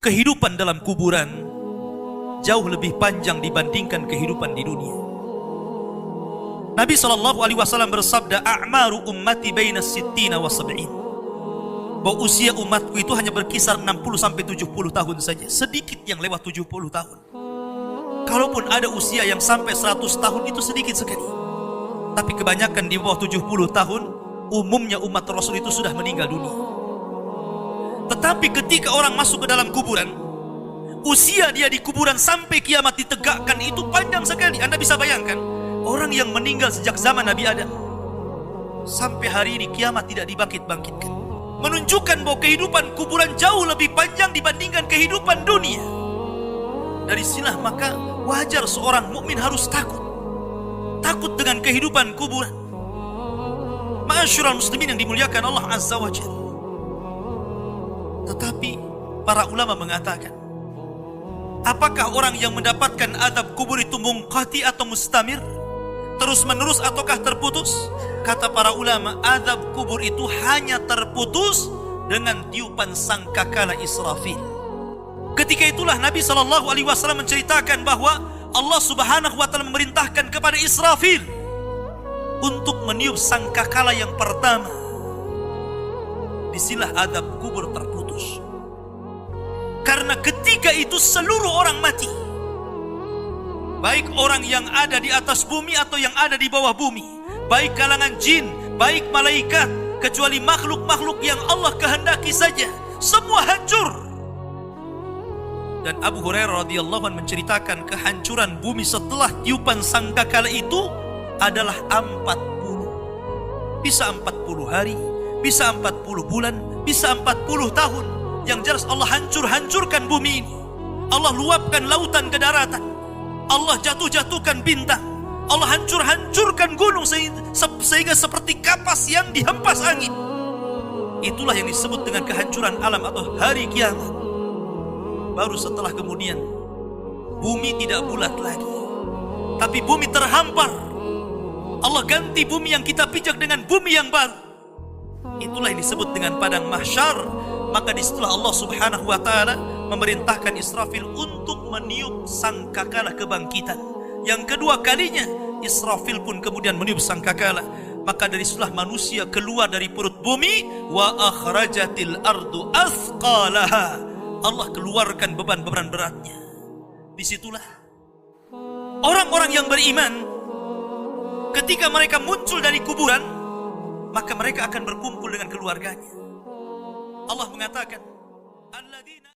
kehidupan dalam kuburan jauh lebih panjang dibandingkan kehidupan di dunia. Nabi SAW bersabda, a'maru ummati baina sittina wa sab'in, bahwa usia umatku itu hanya berkisar 60-70 tahun saja. Sedikit yang lewat 70 tahun. Kalaupun ada usia yang sampai 100 tahun, itu sedikit sekali. Tapi kebanyakan di bawah 70 tahun, umumnya umat Rasul itu sudah meninggal dunia. Tetapi ketika orang masuk ke dalam kuburan, usia dia di kuburan sampai kiamat ditegakkan itu panjang sekali. Anda bisa bayangkan, orang yang meninggal sejak zaman Nabi Adam sampai hari ini kiamat tidak dibangkit-bangkitkan, menunjukkan bahwa kehidupan kuburan jauh lebih panjang dibandingkan kehidupan dunia. Dari sinilah maka wajar seorang mukmin harus takut dengan kehidupan kuburan. Ma'asyiral muslimin yang dimuliakan Allah Azza wa Jalla. Tetapi para ulama mengatakan, apakah orang yang mendapatkan azab kubur itu munqati atau mustamir, terus menerus ataukah terputus? Kata para ulama, azab kubur itu hanya terputus dengan tiupan sangkakala Israfil. Ketika itulah Nabi SAW menceritakan bahwa Allah Subhanahu wa Ta'ala memerintahkan kepada Israfil untuk meniup sangkakala yang pertama. Disinilah azab kubur terputus. Karena ketika itu seluruh orang mati, baik orang yang ada di atas bumi atau yang ada di bawah bumi, baik kalangan jin, baik malaikat, kecuali makhluk-makhluk yang Allah kehendaki saja, semua hancur. Dan Abu Hurairah radhiyallahu anhu menceritakan kehancuran bumi setelah tiupan sangkakala itu adalah 40. Bisa 40 hari, bisa 40 bulan, bisa 40 tahun. Yang jelas Allah hancurkan bumi ini. Allah luapkan lautan ke daratan. Allah jatuhkan bintang. Allah hancurkan gunung sehingga seperti kapas yang dihempas angin. Itulah yang disebut dengan kehancuran alam atau hari kiamat. Baru setelah kemudian bumi tidak bulat lagi, tapi bumi terhampar. Allah ganti bumi yang kita pijak dengan bumi yang baru. Itulah yang disebut dengan padang mahsyar. Maka disitulah Allah Subhanahu wa Ta'ala memerintahkan Israfil untuk meniup sangkakala kebangkitan. Yang kedua kalinya Israfil pun kemudian meniup sangkakala. Maka dari situlah manusia keluar dari perut bumi. Wa akhrajatil ardu athqalaha. Allah keluarkan beban-beban beratnya. Disitulah orang-orang yang beriman, ketika mereka muncul dari kuburan, maka mereka akan berkumpul dengan keluarganya. Allah mengatakan,